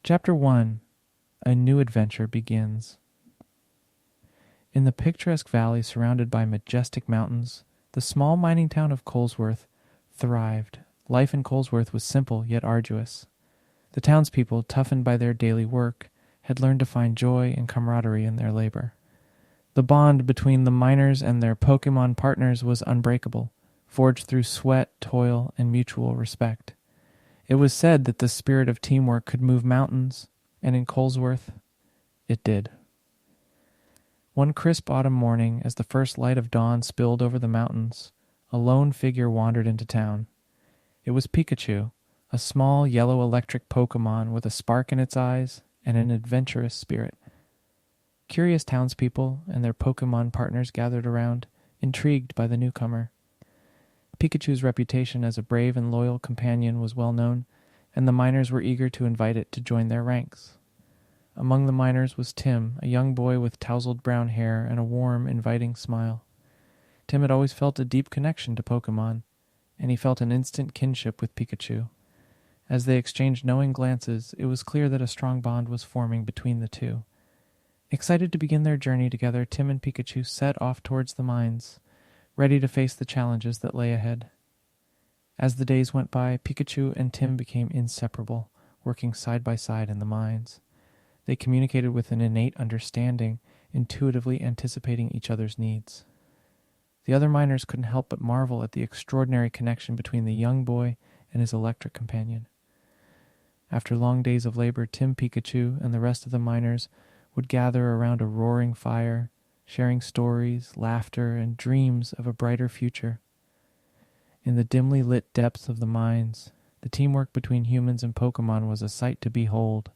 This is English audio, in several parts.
Chapter 1. A New Adventure Begins. In the picturesque valley surrounded by majestic mountains, the small mining town of Colesworth thrived. Life in Colesworth was simple yet arduous. The townspeople, toughened by their daily work, had learned to find joy and camaraderie in their labor. The bond between the miners and their Pokemon partners was unbreakable, forged through sweat, toil, and mutual respect. It was said that the spirit of teamwork could move mountains, and in Colesworth, it did. One crisp autumn morning, as the first light of dawn spilled over the mountains, a lone figure wandered into town. It was Pikachu, a small yellow electric Pokemon with a spark in its eyes and an adventurous spirit. Curious townspeople and their Pokemon partners gathered around, intrigued by the newcomer. Pikachu's reputation as a brave and loyal companion was well known, and the miners were eager to invite it to join their ranks. Among the miners was Tim, a young boy with tousled brown hair and a warm, inviting smile. Tim had always felt a deep connection to Pokemon, and he felt an instant kinship with Pikachu. As they exchanged knowing glances, it was clear that a strong bond was forming between the two. Excited to begin their journey together, Tim and Pikachu set off towards the mines, ready to face the challenges that lay ahead. As the days went by, Pikachu and Tim became inseparable, working side by side in the mines. They communicated with an innate understanding, intuitively anticipating each other's needs. The other miners couldn't help but marvel at the extraordinary connection between the young boy and his electric companion. After long days of labor, Tim, Pikachu, and the rest of the miners would gather around a roaring fire, sharing stories, laughter, and dreams of a brighter future. In the dimly lit depths of the mines, the teamwork between humans and Pokemon was a sight to behold.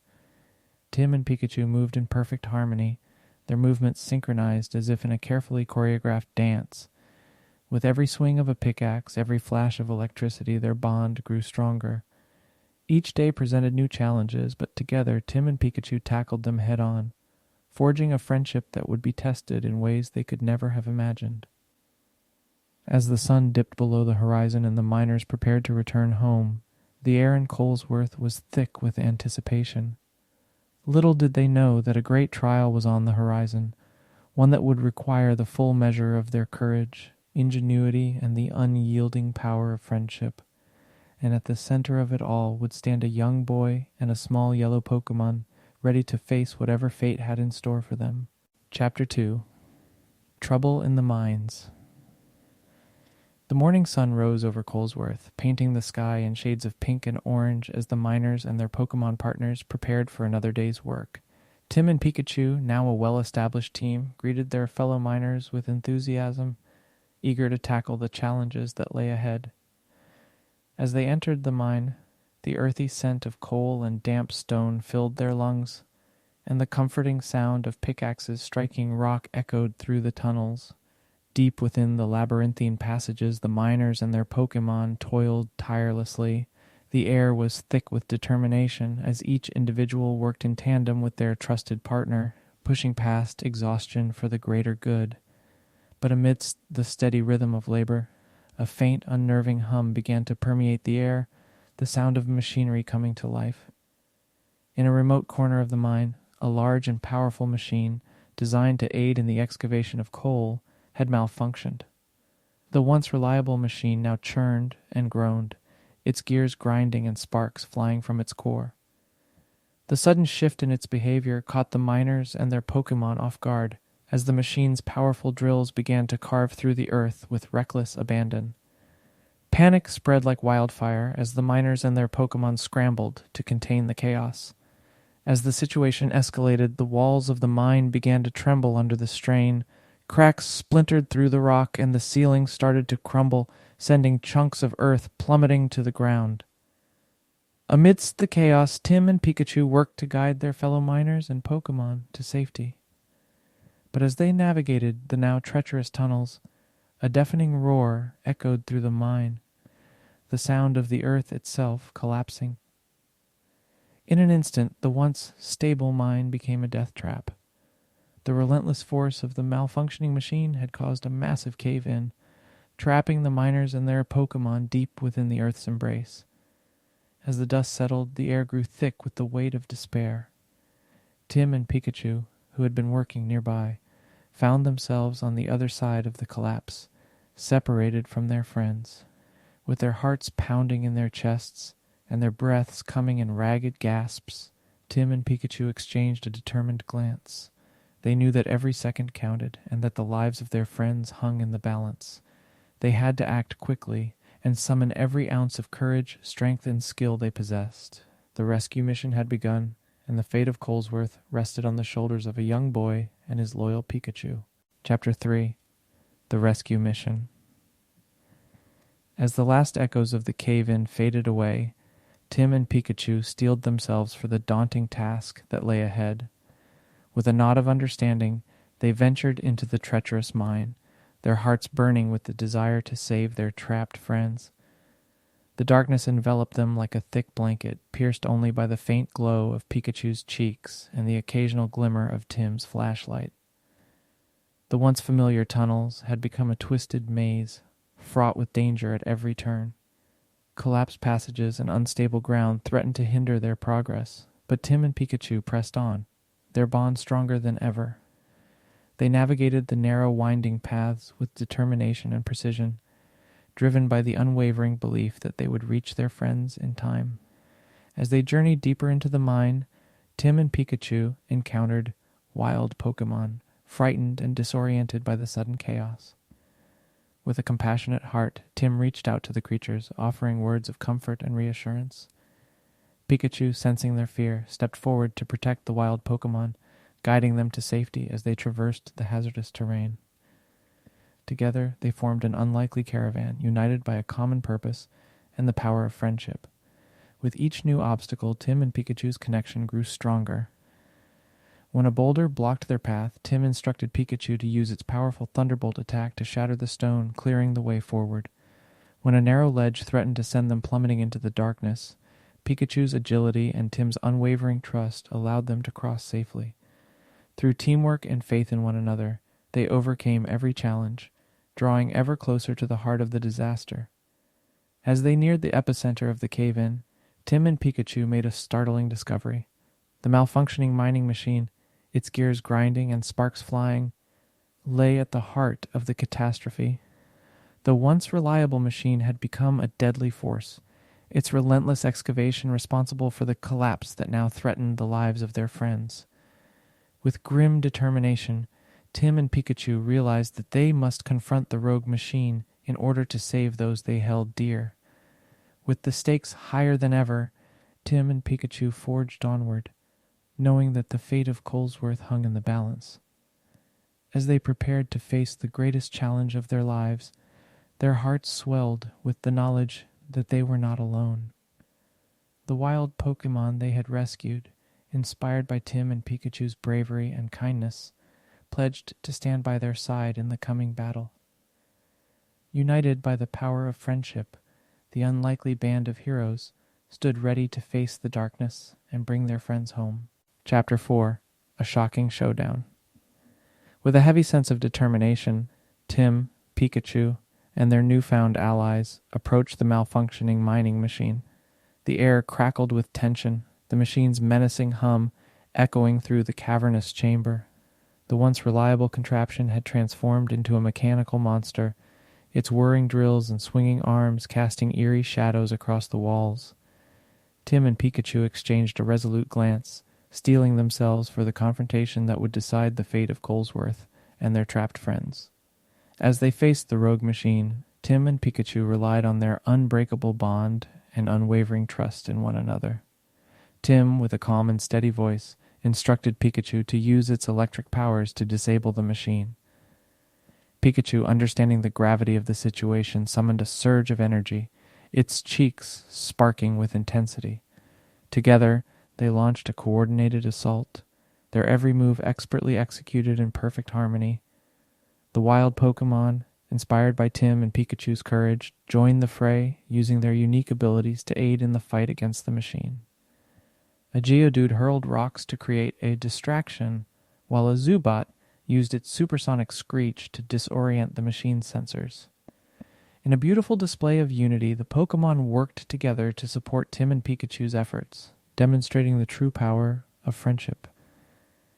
Tim and Pikachu moved in perfect harmony, their movements synchronized as if in a carefully choreographed dance. With every swing of a pickaxe, every flash of electricity, their bond grew stronger. Each day presented new challenges, but together Tim and Pikachu tackled them head-on, forging a friendship that would be tested in ways they could never have imagined. As the sun dipped below the horizon and the miners prepared to return home, the air in Colesworth was thick with anticipation. Little did they know that a great trial was on the horizon, one that would require the full measure of their courage, ingenuity, and the unyielding power of friendship. And at the center of it all would stand a young boy and a small yellow Pokemon, ready to face whatever fate had in store for them. Chapter 2. Trouble in the Mines. The morning sun rose over Colesworth, painting the sky in shades of pink and orange as the miners and their Pokemon partners prepared for another day's work. Tim and Pikachu, now a well-established team, greeted their fellow miners with enthusiasm, eager to tackle the challenges that lay ahead. As they entered the mine, the earthy scent of coal and damp stone filled their lungs, and the comforting sound of pickaxes striking rock echoed through the tunnels. Deep within the labyrinthine passages, the miners and their Pokemon toiled tirelessly. The air was thick with determination as each individual worked in tandem with their trusted partner, pushing past exhaustion for the greater good. But amidst the steady rhythm of labor, a faint, unnerving hum began to permeate the air, the sound of machinery coming to life. In a remote corner of the mine, a large and powerful machine, designed to aid in the excavation of coal, had malfunctioned. The once reliable machine now churned and groaned, its gears grinding and sparks flying from its core. The sudden shift in its behavior caught the miners and their Pokemon off guard, as the machine's powerful drills began to carve through the earth with reckless abandon. Panic spread like wildfire as the miners and their Pokemon scrambled to contain the chaos. As the situation escalated, the walls of the mine began to tremble under the strain. Cracks splintered through the rock, and the ceiling started to crumble, sending chunks of earth plummeting to the ground. Amidst the chaos, Tim and Pikachu worked to guide their fellow miners and Pokemon to safety. But as they navigated the now treacherous tunnels, a deafening roar echoed through the mine, the sound of the earth itself collapsing. In an instant, the once stable mine became a death trap. The relentless force of the malfunctioning machine had caused a massive cave-in, trapping the miners and their Pokemon deep within the Earth's embrace. As the dust settled, the air grew thick with the weight of despair. Tim and Pikachu, who had been working nearby, found themselves on the other side of the collapse, separated from their friends. With their hearts pounding in their chests and their breaths coming in ragged gasps, Tim and Pikachu exchanged a determined glance. They knew that every second counted and that the lives of their friends hung in the balance. They had to act quickly and summon every ounce of courage, strength, and skill they possessed. The rescue mission had begun, and the fate of Colesworth rested on the shoulders of a young boy and his loyal Pikachu. Chapter 3. The Rescue Mission. As the last echoes of the cave-in faded away, Tim and Pikachu steeled themselves for the daunting task that lay ahead. With a nod of understanding, they ventured into the treacherous mine, their hearts burning with the desire to save their trapped friends. The darkness enveloped them like a thick blanket, pierced only by the faint glow of Pikachu's cheeks and the occasional glimmer of Tim's flashlight. The once familiar tunnels had become a twisted maze, fraught with danger at every turn. Collapsed passages and unstable ground threatened to hinder their progress, but Tim and Pikachu pressed on, their bond stronger than ever. They navigated the narrow, winding paths with determination and precision, driven by the unwavering belief that they would reach their friends in time. As they journeyed deeper into the mine, Tim and Pikachu encountered wild Pokemon, frightened and disoriented by the sudden chaos. With a compassionate heart, Tim reached out to the creatures, offering words of comfort and reassurance. Pikachu, sensing their fear, stepped forward to protect the wild Pokemon, guiding them to safety as they traversed the hazardous terrain. Together, they formed an unlikely caravan, united by a common purpose and the power of friendship. With each new obstacle, Tim and Pikachu's connection grew stronger. When a boulder blocked their path, Tim instructed Pikachu to use its powerful Thunderbolt attack to shatter the stone, clearing the way forward. When a narrow ledge threatened to send them plummeting into the darkness, Pikachu's agility and Tim's unwavering trust allowed them to cross safely. Through teamwork and faith in one another, they overcame every challenge, drawing ever closer to the heart of the disaster. As they neared the epicenter of the cave-in, Tim and Pikachu made a startling discovery. The malfunctioning mining machine, its gears grinding and sparks flying, lay at the heart of the catastrophe. The once reliable machine had become a deadly force, its relentless excavation responsible for the collapse that now threatened the lives of their friends. With grim determination, Tim and Pikachu realized that they must confront the rogue machine in order to save those they held dear. With the stakes higher than ever, Tim and Pikachu forged onward, knowing that the fate of Colesworth hung in the balance. As they prepared to face the greatest challenge of their lives, their hearts swelled with the knowledge that they were not alone. The wild Pokemon they had rescued, inspired by Tim and Pikachu's bravery and kindness, pledged to stand by their side in the coming battle. United by the power of friendship, the unlikely band of heroes stood ready to face the darkness and bring their friends home. Chapter 4. A Shocking Showdown. With a heavy sense of determination, Tim, Pikachu, and their newfound allies approached the malfunctioning mining machine. The air crackled with tension, the machine's menacing hum echoing through the cavernous chamber. The once reliable contraption had transformed into a mechanical monster, its whirring drills and swinging arms casting eerie shadows across the walls. Tim and Pikachu exchanged a resolute glance, steeling themselves for the confrontation that would decide the fate of Colesworth and their trapped friends. As they faced the rogue machine, Tim and Pikachu relied on their unbreakable bond and unwavering trust in one another. Tim, with a calm and steady voice, instructed Pikachu to use its electric powers to disable the machine. Pikachu, understanding the gravity of the situation, summoned a surge of energy, its cheeks sparking with intensity. Together, they launched a coordinated assault, their every move expertly executed in perfect harmony. The wild Pokemon, inspired by Tim and Pikachu's courage, joined the fray, using their unique abilities to aid in the fight against the machine. A Geodude hurled rocks to create a distraction, while a Zubat used its supersonic screech to disorient the machine's sensors. In a beautiful display of unity, the Pokémon worked together to support Tim and Pikachu's efforts, demonstrating the true power of friendship.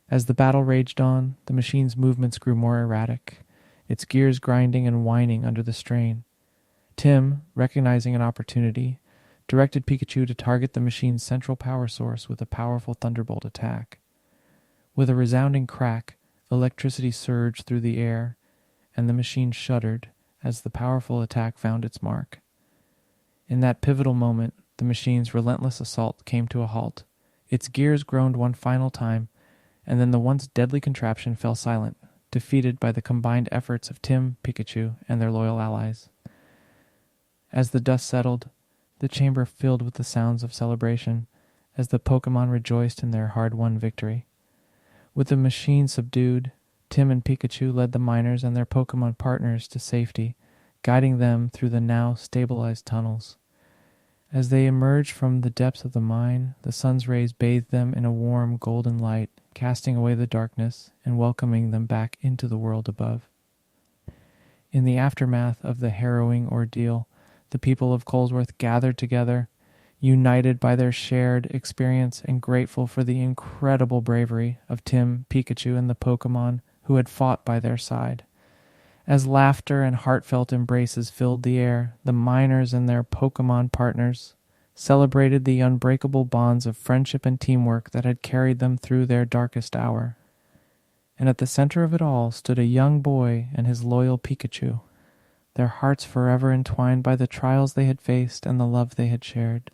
As the battle raged on, the machine's movements grew more erratic, its gears grinding and whining under the strain. Tim, recognizing an opportunity, directed Pikachu to target the machine's central power source with a powerful thunderbolt attack. With a resounding crack, electricity surged through the air, and the machine shuddered as the powerful attack found its mark. In that pivotal moment, the machine's relentless assault came to a halt. Its gears groaned one final time, and then the once deadly contraption fell silent, defeated by the combined efforts of Tim, Pikachu, and their loyal allies. As the dust settled, the chamber filled with the sounds of celebration as the Pokémon rejoiced in their hard-won victory. With the machine subdued, Tim and Pikachu led the miners and their Pokémon partners to safety, guiding them through the now stabilized tunnels. As they emerged from the depths of the mine, the sun's rays bathed them in a warm golden light, casting away the darkness and welcoming them back into the world above. In the aftermath of the harrowing ordeal, the people of Colesworth gathered together, united by their shared experience and grateful for the incredible bravery of Tim, Pikachu, and the Pokémon who had fought by their side. As laughter and heartfelt embraces filled the air, the miners and their Pokémon partners celebrated the unbreakable bonds of friendship and teamwork that had carried them through their darkest hour. And at the center of it all stood a young boy and his loyal Pikachu, their hearts forever entwined by the trials they had faced and the love they had shared.